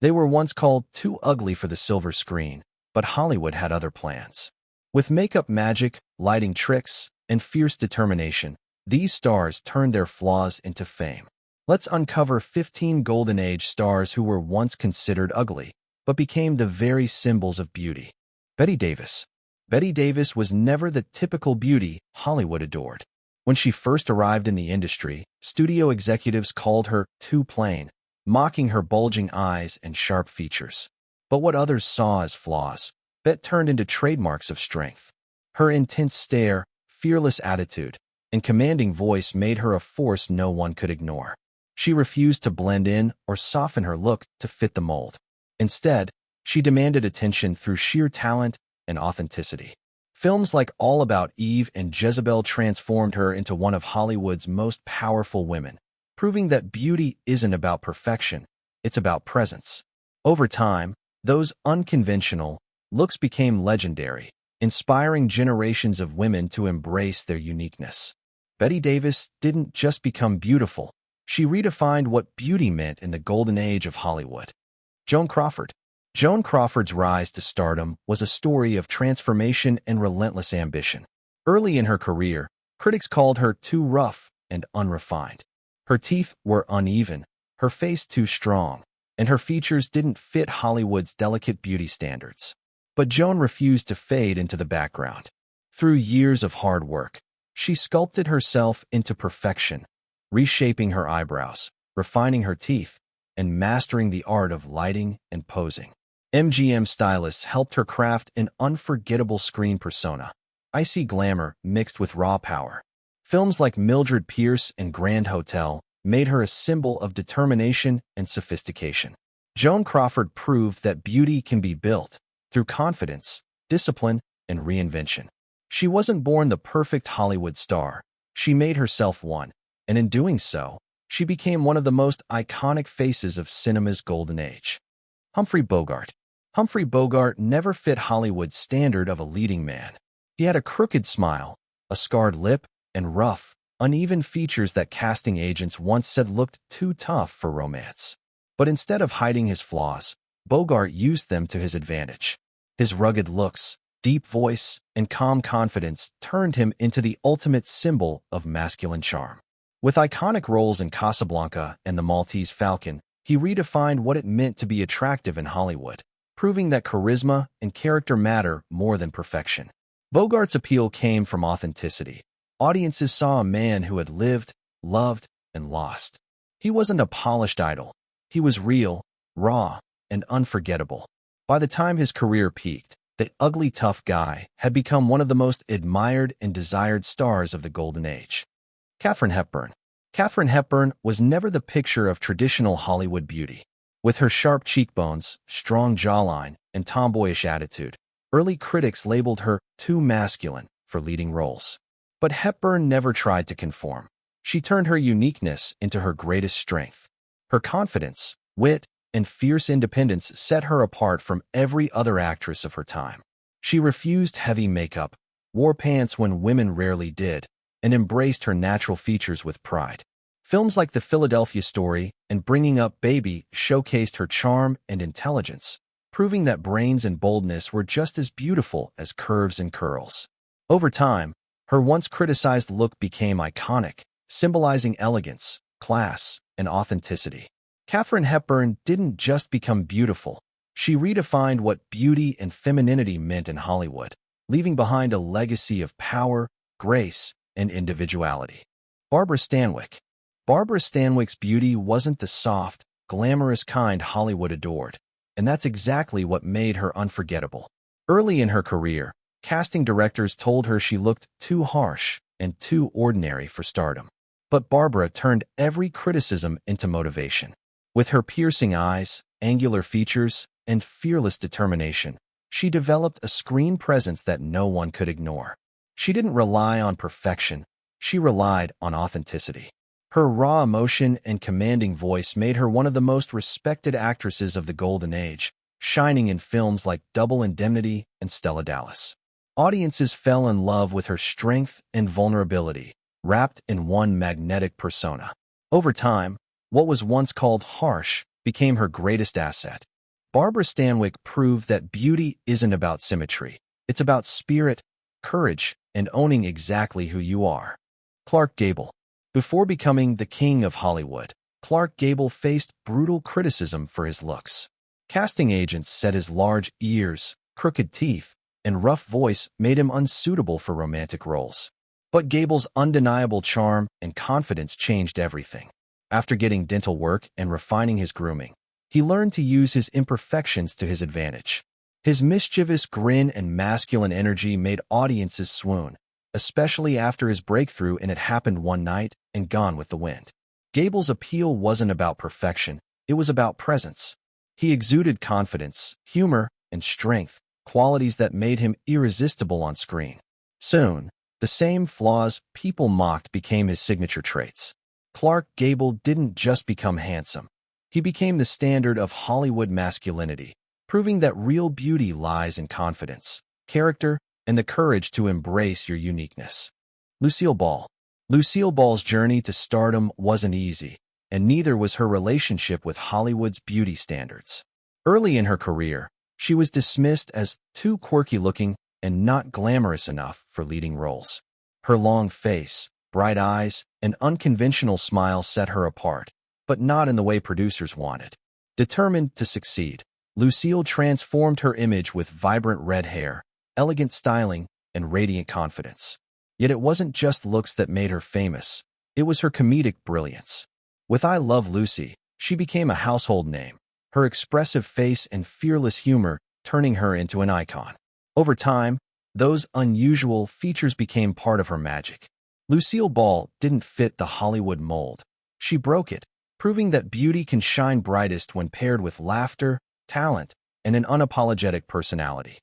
They were once called too ugly for the silver screen, but Hollywood had other plans. With makeup magic, lighting tricks, and fierce determination, these stars turned their flaws into fame. Let's uncover 15 Golden Age stars who were once considered ugly, but became the very symbols of beauty. Bette Davis. Bette Davis was never the typical beauty Hollywood adored. When she first arrived in the industry, studio executives called her too plain, mocking her bulging eyes and sharp features. But what others saw as flaws, Bette turned into trademarks of strength. Her intense stare, fearless attitude, and commanding voice made her a force no one could ignore. She refused to blend in or soften her look to fit the mold. Instead, she demanded attention through sheer talent and authenticity. Films like All About Eve and Jezebel transformed her into one of Hollywood's most powerful women, proving that beauty isn't about perfection, it's about presence. Over time, those unconventional looks became legendary, inspiring generations of women to embrace their uniqueness. Bette Davis didn't just become beautiful, she redefined what beauty meant in the golden age of Hollywood. Joan Crawford. Joan Crawford's rise to stardom was a story of transformation and relentless ambition. Early in her career, critics called her too rough and unrefined. Her teeth were uneven, her face too strong, and her features didn't fit Hollywood's delicate beauty standards. But Joan refused to fade into the background. Through years of hard work, she sculpted herself into perfection, reshaping her eyebrows, refining her teeth, and mastering the art of lighting and posing. MGM stylists helped her craft an unforgettable screen persona, icy glamour mixed with raw power. Films like Mildred Pierce and Grand Hotel made her a symbol of determination and sophistication. Joan Crawford proved that beauty can be built through confidence, discipline, and reinvention. She wasn't born the perfect Hollywood star. She made herself one, and in doing so, she became one of the most iconic faces of cinema's golden age. Humphrey Bogart. Humphrey Bogart never fit Hollywood's standard of a leading man. He had a crooked smile, a scarred lip, and rough, uneven features that casting agents once said looked too tough for romance. But instead of hiding his flaws, Bogart used them to his advantage. His rugged looks, deep voice, and calm confidence turned him into the ultimate symbol of masculine charm. With iconic roles in Casablanca and The Maltese Falcon, he redefined what it meant to be attractive in Hollywood, proving that charisma and character matter more than perfection. Bogart's appeal came from authenticity. Audiences saw a man who had lived, loved, and lost. He wasn't a polished idol. He was real, raw, and unforgettable. By the time his career peaked, the ugly tough guy had become one of the most admired and desired stars of the golden age. Katharine Hepburn. Katharine Hepburn was never the picture of traditional Hollywood beauty. With her sharp cheekbones, strong jawline, and tomboyish attitude, early critics labeled her too masculine for leading roles. But Hepburn never tried to conform. She turned her uniqueness into her greatest strength. Her confidence, wit, and fierce independence set her apart from every other actress of her time. She refused heavy makeup, wore pants when women rarely did, and embraced her natural features with pride. Films like The Philadelphia Story and Bringing Up Baby showcased her charm and intelligence, proving that brains and boldness were just as beautiful as curves and curls. Over time, her once criticized look became iconic, symbolizing elegance, class, and authenticity. Katharine Hepburn didn't just become beautiful. She redefined what beauty and femininity meant in Hollywood, leaving behind a legacy of power, grace, and individuality. Barbara Stanwyck. Barbara Stanwyck's beauty wasn't the soft, glamorous kind Hollywood adored, and that's exactly what made her unforgettable. Early in her career, casting directors told her she looked too harsh and too ordinary for stardom. But Barbara turned every criticism into motivation. With her piercing eyes, angular features, and fearless determination, she developed a screen presence that no one could ignore. She didn't rely on perfection, she relied on authenticity. Her raw emotion and commanding voice made her one of the most respected actresses of the golden age, shining in films like Double Indemnity and Stella Dallas. Audiences fell in love with her strength and vulnerability, wrapped in one magnetic persona. Over time, what was once called harsh became her greatest asset. Barbara Stanwyck proved that beauty isn't about symmetry. It's about spirit, courage, and owning exactly who you are. Clark Gable. Before becoming the king of Hollywood, Clark Gable faced brutal criticism for his looks. Casting agents said his large ears, crooked teeth, and rough voice made him unsuitable for romantic roles. But Gable's undeniable charm and confidence changed everything. After getting dental work and refining his grooming, he learned to use his imperfections to his advantage. His mischievous grin and masculine energy made audiences swoon, especially after his breakthrough in It Happened One Night and Gone with the Wind. Gable's appeal wasn't about perfection, it was about presence. He exuded confidence, humor, and strength, qualities that made him irresistible on screen. Soon, the same flaws people mocked became his signature traits. Clark Gable didn't just become handsome. He became the standard of Hollywood masculinity, proving that real beauty lies in confidence, character, and the courage to embrace your uniqueness. Lucille Ball. Lucille Ball's journey to stardom wasn't easy, and neither was her relationship with Hollywood's beauty standards. Early in her career, she was dismissed as too quirky-looking and not glamorous enough for leading roles. Her long face, bright eyes, and unconventional smile set her apart, but not in the way producers wanted. Determined to succeed, Lucille transformed her image with vibrant red hair, elegant styling, and radiant confidence. Yet it wasn't just looks that made her famous, it was her comedic brilliance. With I Love Lucy, she became a household name, her expressive face and fearless humor turning her into an icon. Over time, those unusual features became part of her magic. Lucille Ball didn't fit the Hollywood mold. She broke it, proving that beauty can shine brightest when paired with laughter, talent, and an unapologetic personality.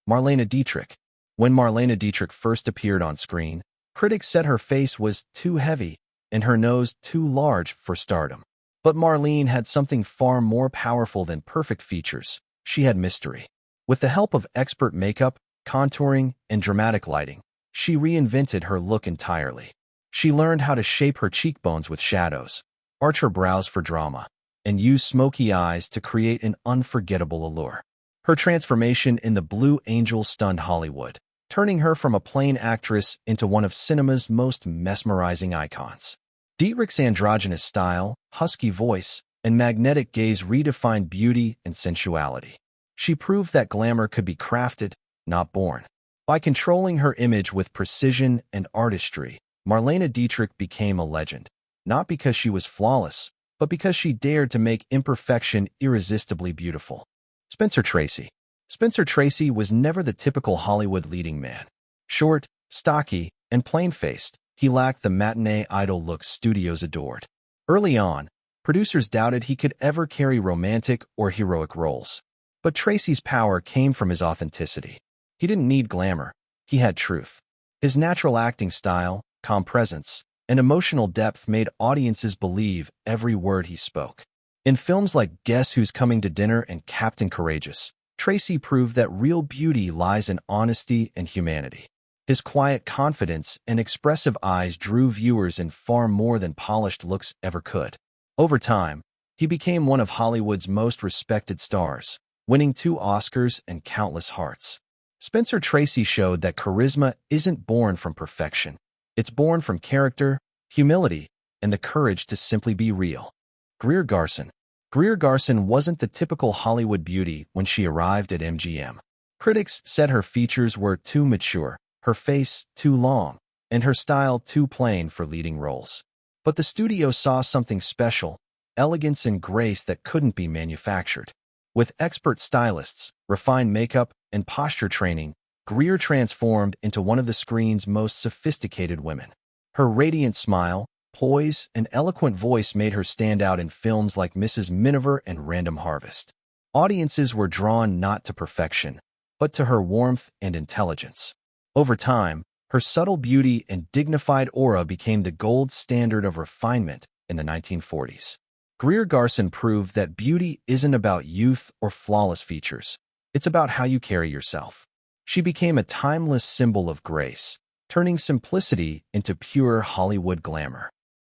Marlene Dietrich. When Marlene Dietrich first appeared on screen, critics said her face was too heavy and her nose too large for stardom. But Marlene had something far more powerful than perfect features. She had mystery. With the help of expert makeup, contouring, and dramatic lighting, she reinvented her look entirely. She learned how to shape her cheekbones with shadows, arch her brows for drama, and use smoky eyes to create an unforgettable allure. Her transformation in The Blue Angel stunned Hollywood, turning her from a plain actress into one of cinema's most mesmerizing icons. Dietrich's androgynous style, husky voice, and magnetic gaze redefined beauty and sensuality. She proved that glamour could be crafted, not born. By controlling her image with precision and artistry, Marlene Dietrich became a legend, not because she was flawless, but because she dared to make imperfection irresistibly beautiful. Spencer Tracy. Spencer Tracy was never the typical Hollywood leading man. Short, stocky, and plain-faced, he lacked the matinee idol look studios adored. Early on, producers doubted he could ever carry romantic or heroic roles. But Tracy's power came from his authenticity. He didn't need glamour, he had truth. His natural acting style, calm presence, and emotional depth made audiences believe every word he spoke. In films like Guess Who's Coming to Dinner and Captain Courageous, Tracy proved that real beauty lies in honesty and humanity. His quiet confidence and expressive eyes drew viewers in far more than polished looks ever could. Over time, he became one of Hollywood's most respected stars, winning 2 Oscars and countless hearts. Spencer Tracy showed that charisma isn't born from perfection. It's born from character, humility, and the courage to simply be real. Greer Garson. Greer Garson wasn't the typical Hollywood beauty when she arrived at MGM. Critics said her features were too mature, her face too long, and her style too plain for leading roles. But the studio saw something special, elegance and grace that couldn't be manufactured. With expert stylists, refined makeup, and posture training, Greer transformed into one of the screen's most sophisticated women. Her radiant smile, poise, and eloquent voice made her stand out in films like Mrs. Miniver and Random Harvest. Audiences were drawn not to perfection, but to her warmth and intelligence. Over time, her subtle beauty and dignified aura became the gold standard of refinement in the 1940s. Greer Garson proved that beauty isn't about youth or flawless features. It's about how you carry yourself. She became a timeless symbol of grace, turning simplicity into pure Hollywood glamour.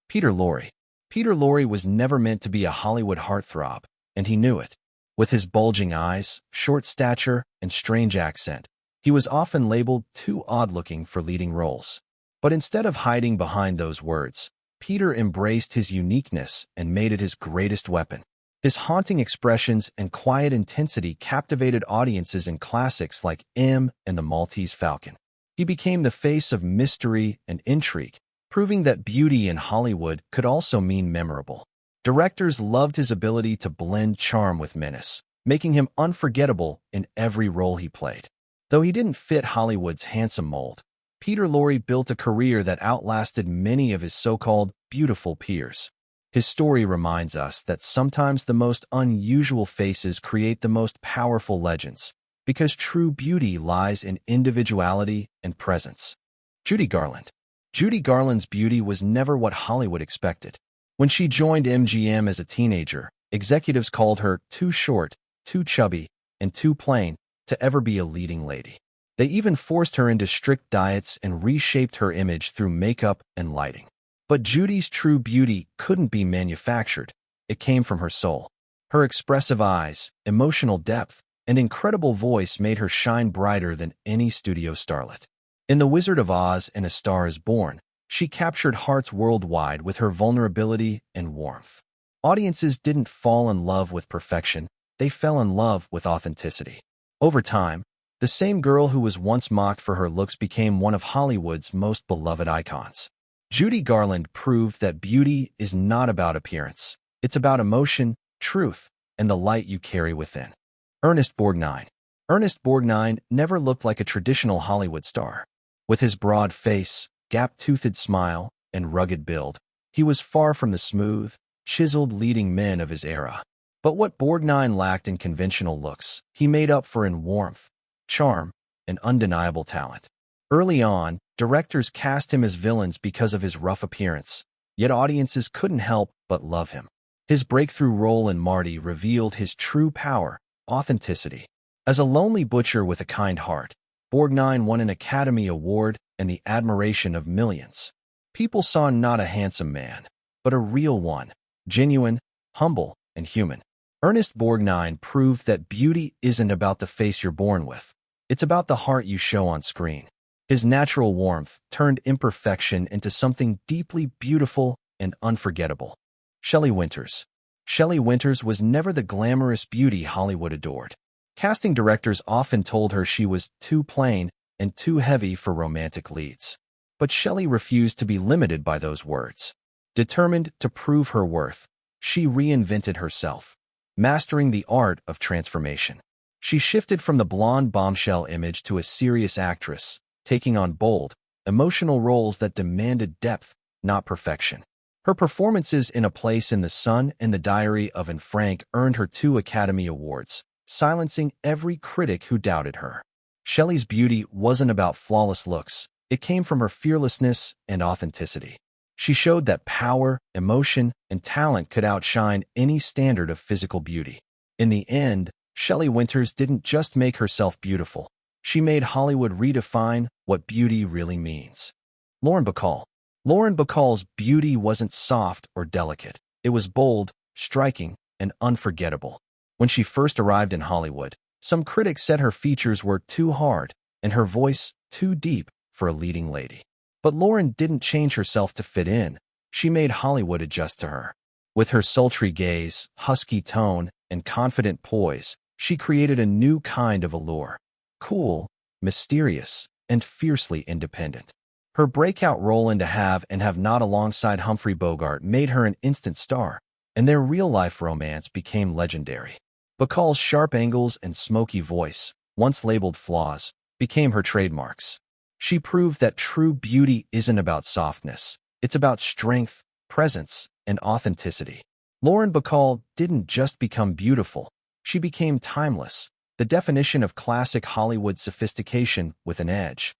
Peter Lorre. Peter Lorre was never meant to be a Hollywood heartthrob. and he knew it. With his bulging eyes, short stature, and strange accent, he was often labeled too odd-looking for leading roles. But instead of hiding behind those words, Peter embraced his uniqueness and made it his greatest weapon. His haunting expressions and quiet intensity captivated audiences in classics like M and the Maltese Falcon. He became the face of mystery and intrigue, proving that beauty in Hollywood could also mean memorable. Directors loved his ability to blend charm with menace, making him unforgettable in every role he played. Though he didn't fit Hollywood's handsome mold, Peter Lorre built a career that outlasted many of his so-called beautiful peers. His story reminds us that sometimes the most unusual faces create the most powerful legends, because true beauty lies in individuality and presence. Judy Garland. Judy Garland's beauty was never what Hollywood expected. When she joined MGM as a teenager, executives called her too short, too chubby, and too plain to ever be a leading lady. They even forced her into strict diets and reshaped her image through makeup and lighting. But Judy's true beauty couldn't be manufactured. It came from her soul. Her expressive eyes, emotional depth, and incredible voice made her shine brighter than any studio starlet. In The Wizard of Oz and A Star is Born, she captured hearts worldwide with her vulnerability and warmth. Audiences didn't fall in love with perfection, they fell in love with authenticity. Over time, the same girl who was once mocked for her looks became one of Hollywood's most beloved icons. Judy Garland proved that beauty is not about appearance. It's about emotion, truth, and the light you carry within. Ernest Borgnine. Ernest Borgnine never looked like a traditional Hollywood star. With his broad face, gap-toothed smile, and rugged build, he was far from the smooth, chiseled leading men of his era. But what Borgnine lacked in conventional looks, he made up for in warmth, charm, and undeniable talent. Early on, directors cast him as villains because of his rough appearance, yet audiences couldn't help but love him. His breakthrough role in Marty revealed his true power, authenticity. As a lonely butcher with a kind heart, Borgnine won an Academy Award and the admiration of millions. People saw not a handsome man, but a real one, genuine, humble, and human. Ernest Borgnine proved that beauty isn't about the face you're born with. It's about the heart you show on screen. His natural warmth turned imperfection into something deeply beautiful and unforgettable. Shelley Winters. Shelley Winters was never the glamorous beauty Hollywood adored. Casting directors often told her she was too plain and too heavy for romantic leads. But Shelley refused to be limited by those words. Determined to prove her worth, she reinvented herself, mastering the art of transformation. She shifted from the blonde bombshell image to a serious actress, taking on bold, emotional roles that demanded depth, not perfection. Her performances in A Place in the Sun and The Diary of Anne Frank earned her 2 Academy Awards, silencing every critic who doubted her. Shelley's beauty wasn't about flawless looks. It came from her fearlessness and authenticity. She showed that power, emotion, and talent could outshine any standard of physical beauty. In the end, Shelley Winters didn't just make herself beautiful. She made Hollywood redefine what beauty really means. Lorre Bacall. Lorre Bacall's beauty wasn't soft or delicate. It was bold, striking, and unforgettable. When she first arrived in Hollywood, some critics said her features were too hard and her voice too deep for a leading lady. But Lorre didn't change herself to fit in. She made Hollywood adjust to her. With her sultry gaze, husky tone, and confident poise, she created a new kind of allure. Cool, mysterious, and fiercely independent. Her breakout role in To Have and Have Not alongside Humphrey Bogart made her an instant star, and their real-life romance became legendary. Bacall's sharp angles and smoky voice, once labeled flaws, became her trademarks. She proved that true beauty isn't about softness. It's about strength, presence, and authenticity. Lorre Bacall didn't just become beautiful. She became timeless, the definition of classic Hollywood sophistication with an edge.